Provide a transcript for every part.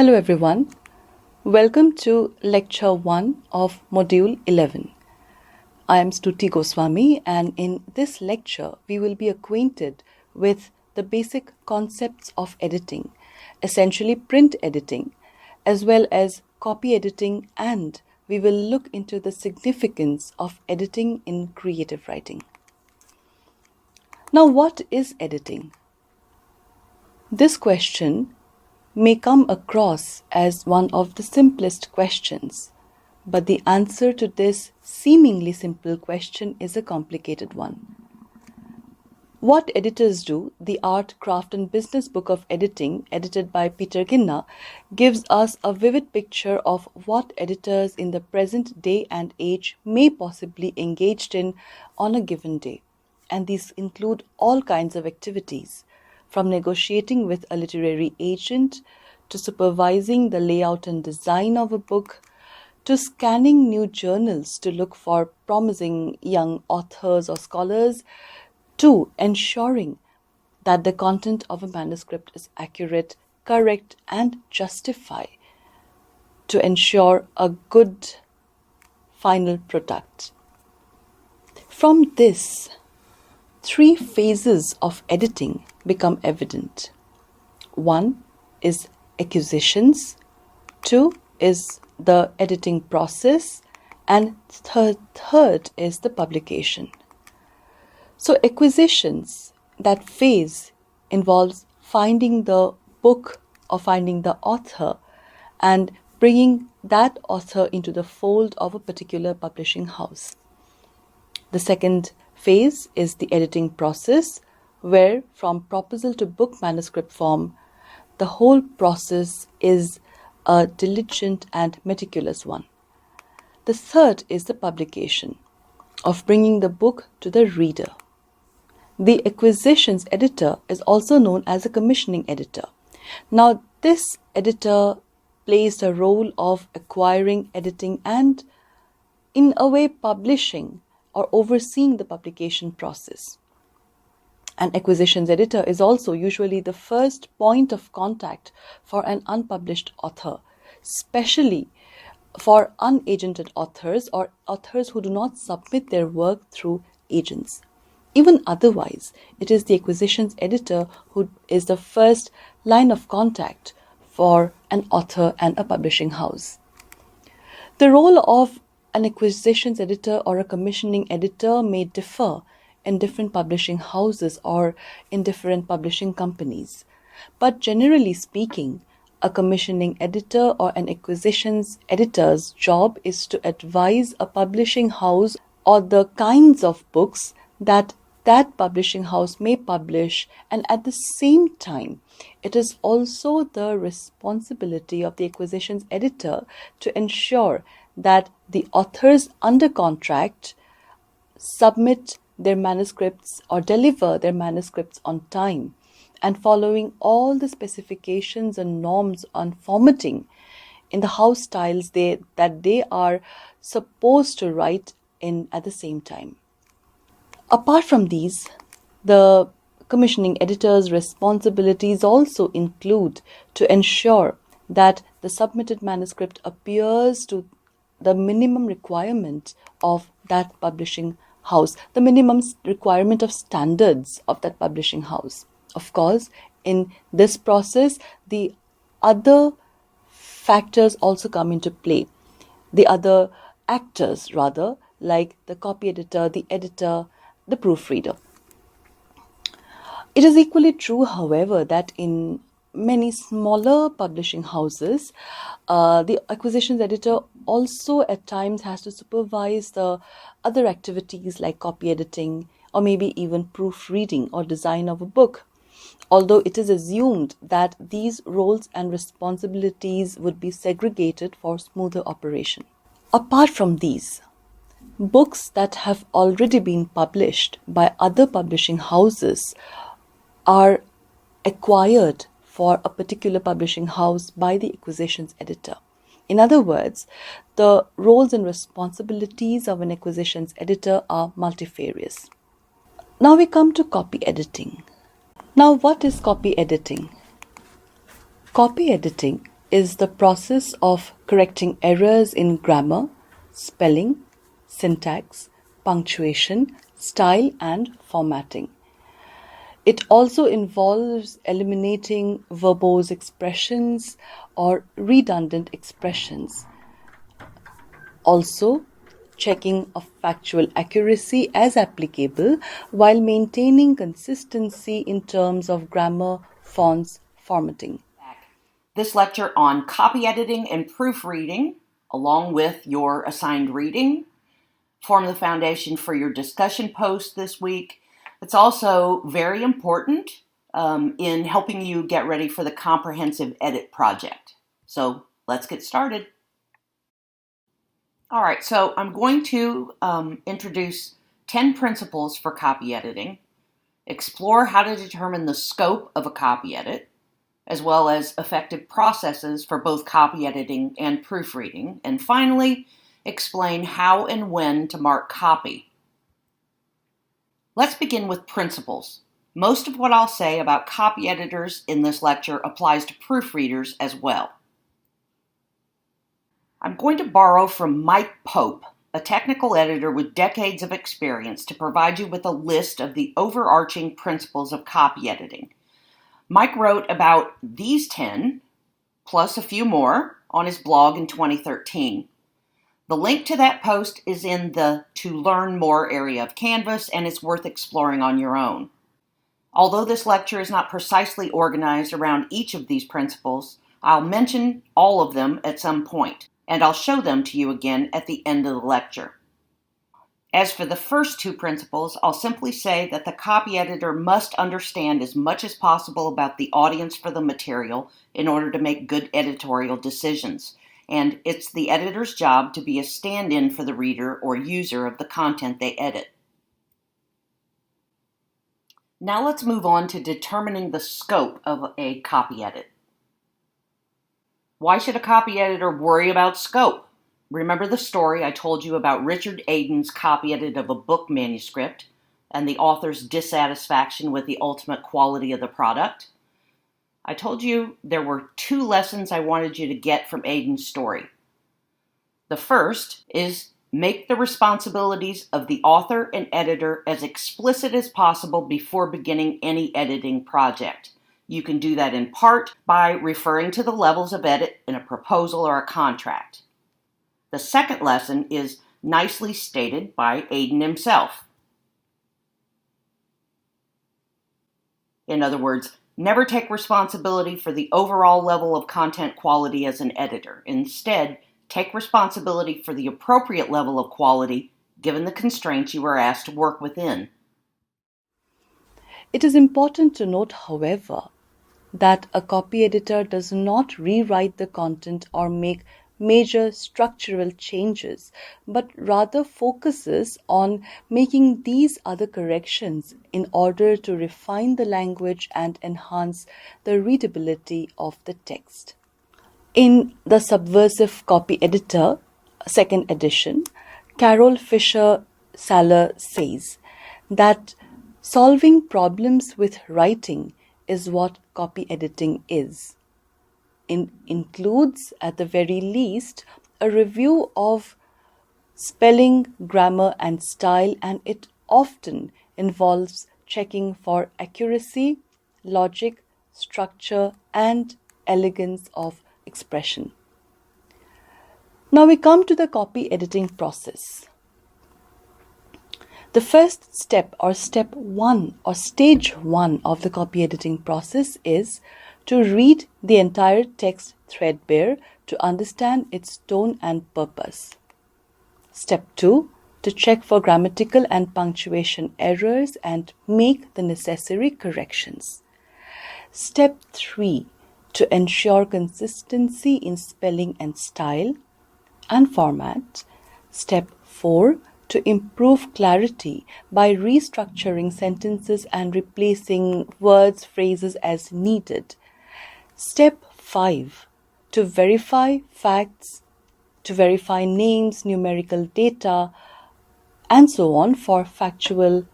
Hello everyone. Welcome to Lecture 1 of Module 11. I am Stuti Goswami, and in this lecture we will be acquainted with the basic concepts of editing, essentially print editing, as well as copy editing, and we will look into the significance of editing in creative writing. Now, what is editing? This question may come across as one of the simplest questions, but the answer to this seemingly simple question is a complicated one. What Editors Do, the Art, Craft and Business Book of Editing, edited by Peter Ginna, gives us a vivid picture of what editors in the present day and age may possibly engaged in on a given day. And these include all kinds of activities, from negotiating with a literary agent, to supervising the layout and design of a book, to scanning new journals to look for promising young authors or scholars, to ensuring that the content of a manuscript is accurate, correct, and justify to ensure a good final product. From this, three phases of editing become evident. One is acquisitions, two is the editing process, and third is the publication. So acquisitions, that phase involves finding the book or finding the author and bringing that author into the fold of a particular publishing house. The second phase is the editing process, where from proposal to book manuscript form, the whole process is a diligent and meticulous one. The third is the publication, of bringing the book to the reader. The acquisitions editor is also known as a commissioning editor. Now, this editor plays the role of acquiring, editing, and in a way publishing or overseeing the publication process. An acquisitions editor is also usually the first point of contact for an unpublished author, especially for unagented authors or authors who do not submit their work through agents. Even otherwise, it is the acquisitions editor who is the first line of contact for an author and a publishing house. The role of an acquisitions editor or a commissioning editor may differ in different publishing houses or in different publishing companies. But generally speaking, a commissioning editor or an acquisitions editor's job is to advise a publishing house or the kinds of books that publishing house may publish, and at the same time, it is also the responsibility of the acquisitions editor to ensure that the authors under contract submit their manuscripts or deliver their manuscripts on time and following all the specifications and norms on formatting in the house styles that they are supposed to write in at the same time. Apart from these, the commissioning editor's responsibilities also include to ensure that the submitted manuscript appears to the minimum requirement of that publishing house, the minimum requirement of standards of that publishing house. Of course, in this process, the other factors also come into play. The other actors, rather, like the copy editor, the editor, the proofreader. It is equally true, however, that in many smaller publishing houses, the acquisitions editor also at times has to supervise the other activities like copy editing or maybe even proofreading or design of a book. Although it is assumed that these roles and responsibilities would be segregated for smoother operation. Apart from these, books that have already been published by other publishing houses are acquired for a particular publishing house by the acquisitions editor. In other words, the roles and responsibilities of an acquisitions editor are multifarious. Now we come to copy editing. Now, what is copy editing? Copy editing is the process of correcting errors in grammar, spelling, syntax, punctuation, style, and formatting. It also involves eliminating verbose expressions or redundant expressions. Also, checking of factual accuracy as applicable while maintaining consistency in terms of grammar, fonts, formatting. This lecture on copy editing and proofreading, along with your assigned reading, form the foundation for your discussion post this week. It's also very important in helping you get ready for the comprehensive edit project. So let's get started. All right, so I'm going to introduce 10 principles for copy editing, explore how to determine the scope of a copy edit, as well as effective processes for both copy editing and proofreading, and finally, explain how and when to mark copy. Let's begin with principles. Most of what I'll say about copy editors in this lecture applies to proofreaders as well. I'm going to borrow from Mike Pope, a technical editor with decades of experience, to provide you with a list of the overarching principles of copy editing. Mike wrote about these 10, plus a few more, on his blog in 2013. The link to that post is in the To Learn More area of Canvas, and it's worth exploring on your own. Although this lecture is not precisely organized around each of these principles, I'll mention all of them at some point, and I'll show them to you again at the end of the lecture. As for the first two principles, I'll simply say that the copy editor must understand as much as possible about the audience for the material in order to make good editorial decisions. And it's the editor's job to be a stand-in for the reader or user of the content they edit. Now let's move on to determining the scope of a copy edit. Why should a copy editor worry about scope? Remember the story I told you about Richard Aiden's copy edit of a book manuscript and the author's dissatisfaction with the ultimate quality of the product? I told you there were 2 lessons I wanted you to get from Aiden's story. The first is make the responsibilities of the author and editor as explicit as possible before beginning any editing project. You can do that in part by referring to the levels of edit in a proposal or a contract. The second lesson is nicely stated by Aiden himself. In other words, never take responsibility for the overall level of content quality as an editor. Instead, take responsibility for the appropriate level of quality given the constraints you are asked to work within. It is important to note, however, that a copy editor does not rewrite the content or make major structural changes, but rather focuses on making these other corrections in order to refine the language and enhance the readability of the text. In The Subversive Copy Editor, 2nd edition, Carol Fisher Saller says that solving problems with writing is what copy editing is. It includes, at the very least, a review of spelling, grammar, and style, and it often involves checking for accuracy, logic, structure, and elegance of expression. Now we come to the copy editing process. The first step, or step 1, or stage 1 of the copy editing process is to read the entire text threadbare to understand its tone and purpose. Step 2, to check for grammatical and punctuation errors and make the necessary corrections. Step 3, to ensure consistency in spelling and style and format. Step 4, to improve clarity by restructuring sentences and replacing words, phrases as needed. Step 5, to verify facts, to verify names, numerical data, and so on for factual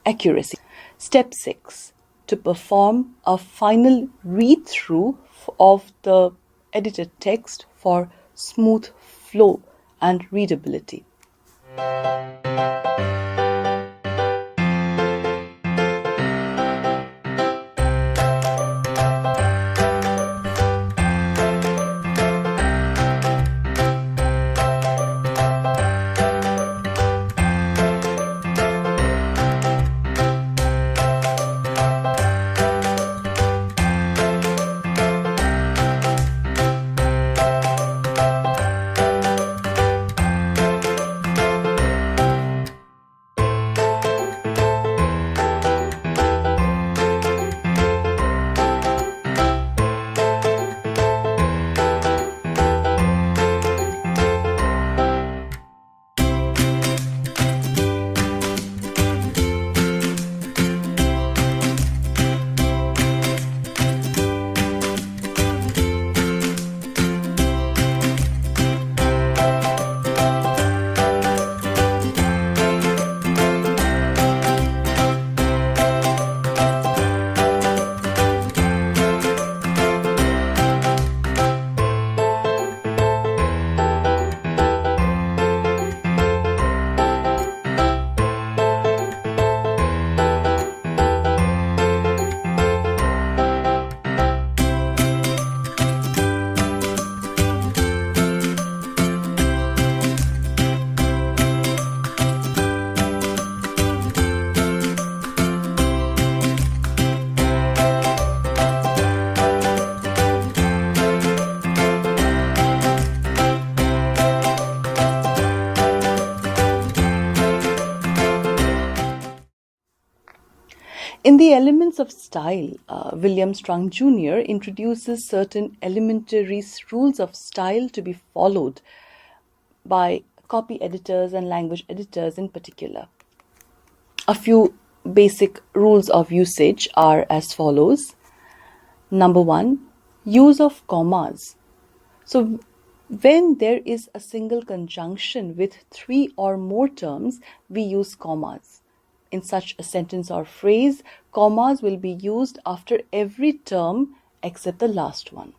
accuracy. Step 6, to perform a final read-through of the edited text for smooth flow and readability. In the Elements of Style, William Strunk Jr. introduces certain elementary rules of style to be followed by copy editors and language editors in particular. A few basic rules of usage are as follows. Number one, use of commas. So, when there is a single conjunction with 3 or more terms, we use commas. In such a sentence or phrase, commas will be used after every term except the last one.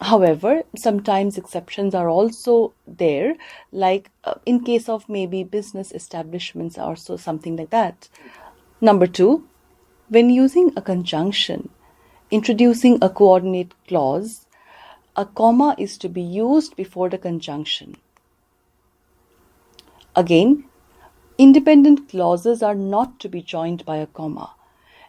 However, sometimes exceptions are also there, like in case of maybe business establishments or so something like that. Number two, when using a conjunction, introducing a coordinate clause, a comma is to be used before the conjunction. Again, independent clauses are not to be joined by a comma.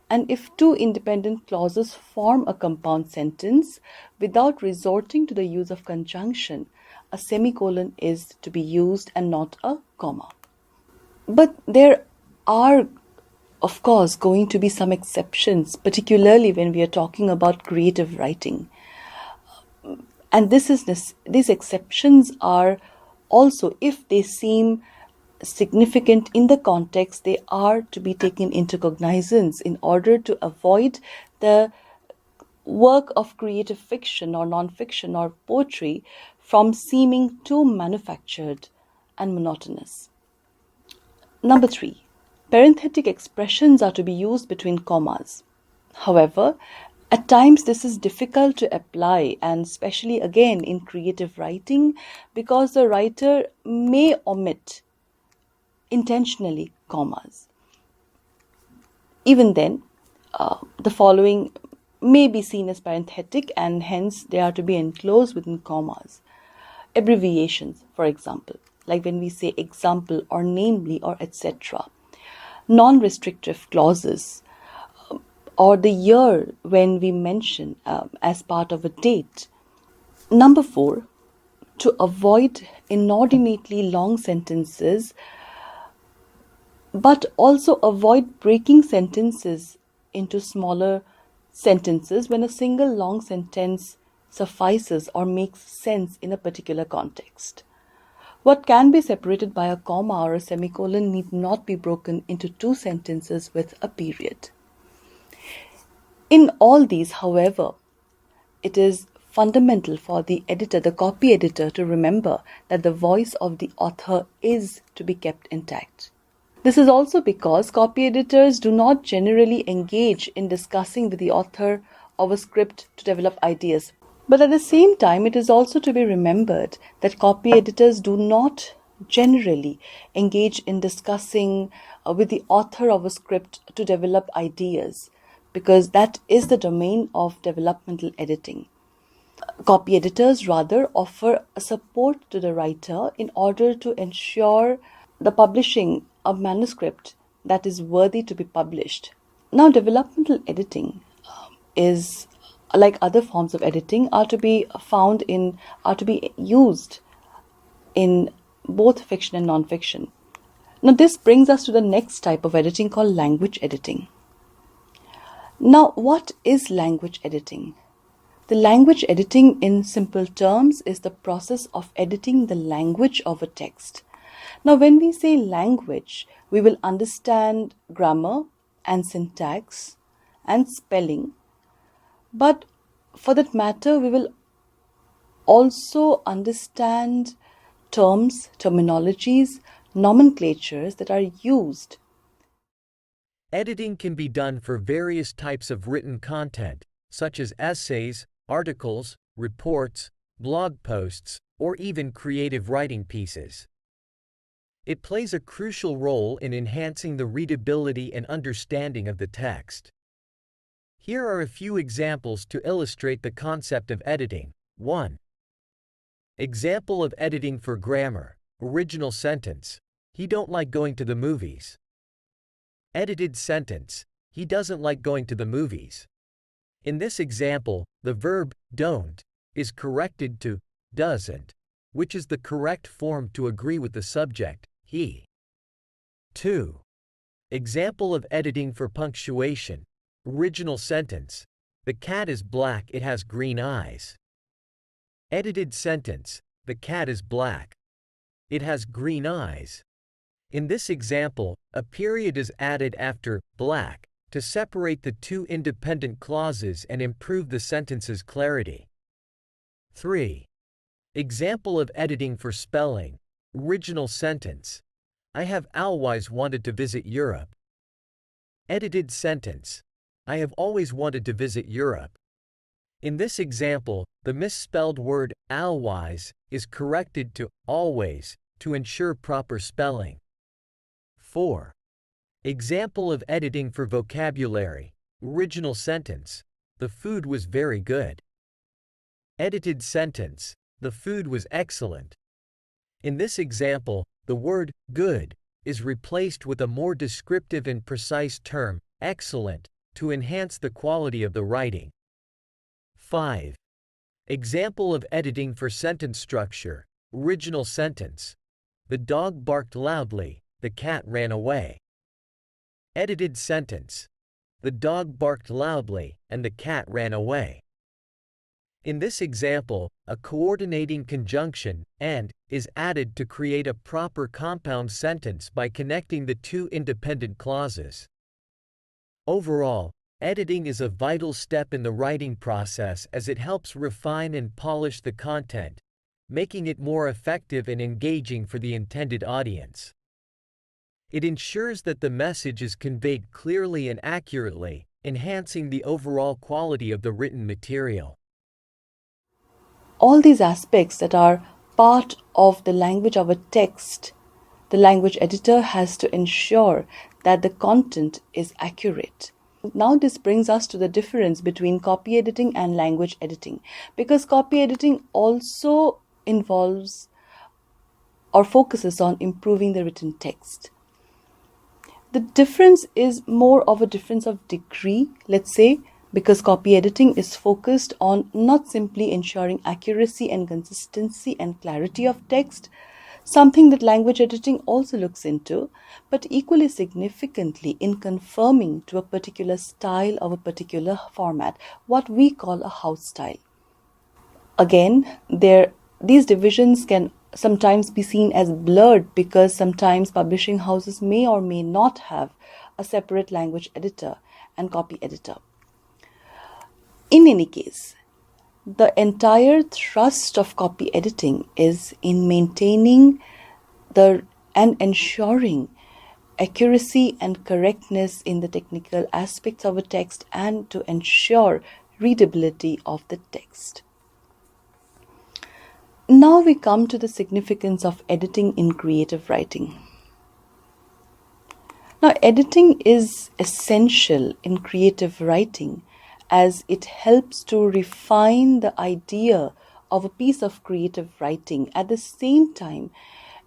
And if two independent clauses form a compound sentence without resorting to the use of conjunction, a semicolon is to be used and not a comma. But there are, of course, going to be some exceptions, particularly when we are talking about creative writing. And these exceptions are also, if they seem significant in the context, they are to be taken into cognizance in order to avoid the work of creative fiction or non-fiction or poetry from seeming too manufactured and monotonous. Number 3, parenthetic expressions are to be used between commas. However, at times this is difficult to apply, and especially again in creative writing, because the writer may omit intentionally commas. Even then, the following may be seen as parenthetic and hence they are to be enclosed within commas. Abbreviations, for example, like when we say example or namely or etc. Non-restrictive clauses, or the year when we mention as part of a date. Number 4, to avoid inordinately long sentences, but also avoid breaking sentences into smaller sentences when a single long sentence suffices or makes sense in a particular context. What can be separated by a comma or a semicolon need not be broken into 2 sentences with a period. In all these, however, it is fundamental for the editor, the copy editor, to remember that the voice of the author is to be kept intact. This is also because copy editors do not generally engage in discussing with the author of a script to develop ideas. But at the same time, it is also to be remembered that copy editors do not generally engage in discussing with the author of a script to develop ideas, because that is the domain of developmental editing. Copy editors rather offer a support to the writer in order to ensure the publishing of manuscript that is worthy to be published. Now, developmental editing is like other forms of editing are to be used in both fiction and non-fiction. Now, this brings us to the next type of editing called language editing. Now, what is language editing? The language editing, in simple terms, is the process of editing the language of a text. Now, when we say language, we will understand grammar and syntax and spelling, but for that matter, we will also understand terms, terminologies, nomenclatures that are used. Editing can be done for various types of written content, such as essays, articles, reports, blog posts, or even creative writing pieces. It plays a crucial role in enhancing the readability and understanding of the text. Here are a few examples to illustrate the concept of editing. 1. Example of editing for grammar. Original sentence: he don't like going to the movies. Edited sentence: he doesn't like going to the movies. In this example, the verb don't is corrected to doesn't, which is the correct form to agree with the subject, he. 2. Example of editing for punctuation. Original sentence: the cat is black, it has green eyes. Edited sentence: the cat is black, it has green eyes. In this example, a period is added after black to separate the two independent clauses and improve the sentence's clarity. 3. Example of editing for spelling. Original sentence: I have always wanted to visit Europe. Edited sentence: I have always wanted to visit Europe. In this example, the misspelled word always is corrected to always to ensure proper spelling. 4. Example of editing for vocabulary. Original sentence: the food was very good. Edited sentence: the food was excellent. In this example, the word good is replaced with a more descriptive and precise term, excellent, to enhance the quality of the writing. 5. Example of editing for sentence structure. Original sentence: the dog barked loudly, the cat ran away. Edited sentence: the dog barked loudly and the cat ran away. In this example, a coordinating conjunction and is added to create a proper compound sentence by connecting the two independent clauses. Overall, editing is a vital step in the writing process as it helps refine and polish the content, making it more effective and engaging for the intended audience. It ensures that the message is conveyed clearly and accurately, enhancing the overall quality of the written material. All these aspects that are part of the language of a text, the language editor has to ensure that the content is accurate. Now, this brings us to the difference between copy editing and language editing, because copy editing also involves or focuses on improving the written text. The difference is more of a difference of degree, let's say, because copy editing is focused on not simply ensuring accuracy and consistency and clarity of text, something that language editing also looks into, but equally significantly in conforming to a particular style of a particular format, what we call a house style. Again, these divisions can sometimes be seen as blurred because sometimes publishing houses may or may not have a separate language editor and copy editor. In any case, the entire thrust of copy editing is in maintaining and ensuring accuracy and correctness in the technical aspects of a text and to ensure readability of the text. Now we come to the significance of editing in creative writing. Now, editing is essential in creative writing as it helps to refine the idea of a piece of creative writing, at the same time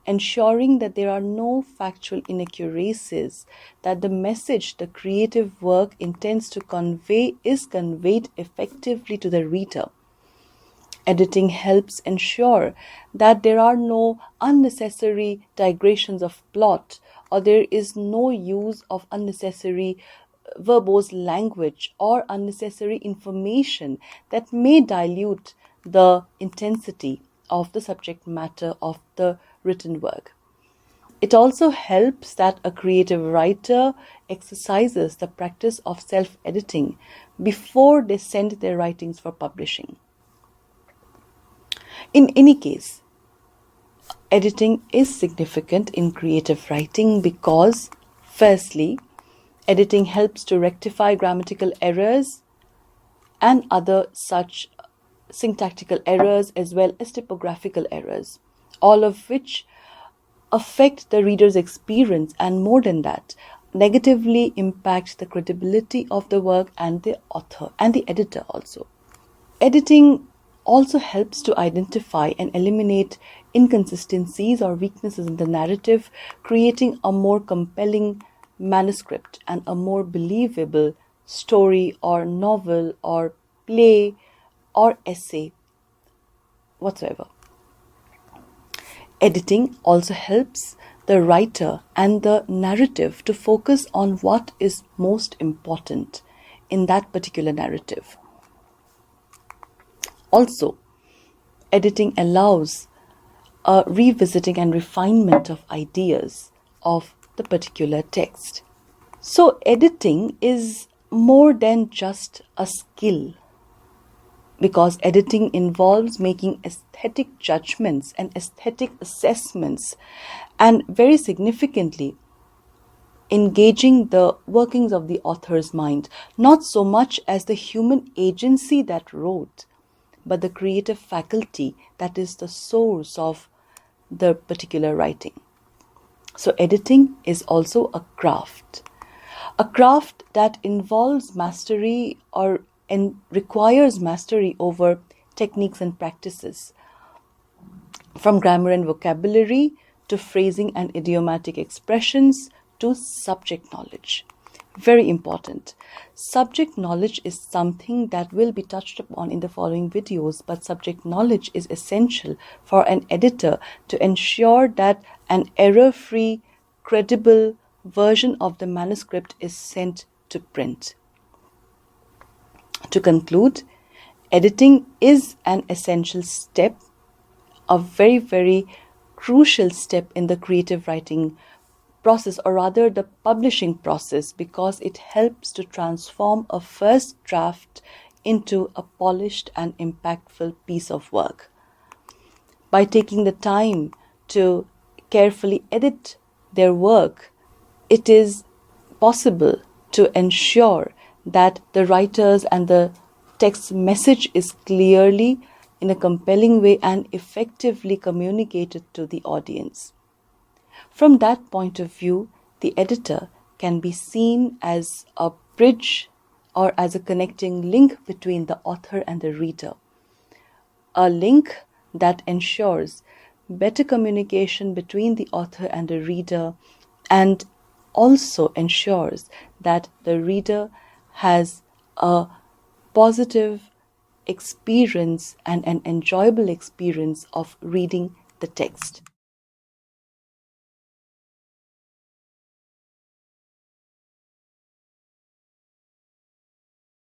ensuring that there are no factual inaccuracies, that the message the creative work intends to convey is conveyed effectively to the reader. Editing helps ensure that there are no unnecessary digressions of plot, or there is no use of unnecessary verbose language or unnecessary information that may dilute the intensity of the subject matter of the written work. It also helps that a creative writer exercises the practice of self-editing before they send their writings for publishing. In any case, editing is significant in creative writing because, firstly, editing helps to rectify grammatical errors and other such syntactical errors as well as typographical errors, all of which affect the reader's experience and, more than that, negatively impact the credibility of the work and the author and the editor also. Editing also helps to identify and eliminate inconsistencies or weaknesses in the narrative, creating a more compelling manuscript and a more believable story or novel or play or essay whatsoever. Editing also helps the writer and the narrative to focus on what is most important in that particular narrative. Also, editing allows a revisiting and refinement of ideas of the particular text. So, editing is more than just a skill, because editing involves making aesthetic judgments and aesthetic assessments, and very significantly, engaging the workings of the author's mind, not so much as the human agency that wrote, but the creative faculty that is the source of the particular writing. So editing is also a craft that involves mastery and requires mastery over techniques and practices, from grammar and vocabulary to phrasing and idiomatic expressions to subject knowledge. Very important. Subject knowledge is something that will be touched upon in the following videos, but subject knowledge is essential for an editor to ensure that an error-free, credible version of the manuscript is sent to print. To conclude, editing is an essential step, a very, very crucial step in the creative writing process, or rather the publishing process, because it helps to transform a first draft into a polished and impactful piece of work. By taking the time to carefully edit their work, it is possible to ensure that the writers and the text message is clearly, in a compelling way, and effectively communicated to the audience. From that point of view, the editor can be seen as a bridge or as a connecting link between the author and the reader. A link that ensures better communication between the author and the reader, and also ensures that the reader has a positive experience and an enjoyable experience of reading the text.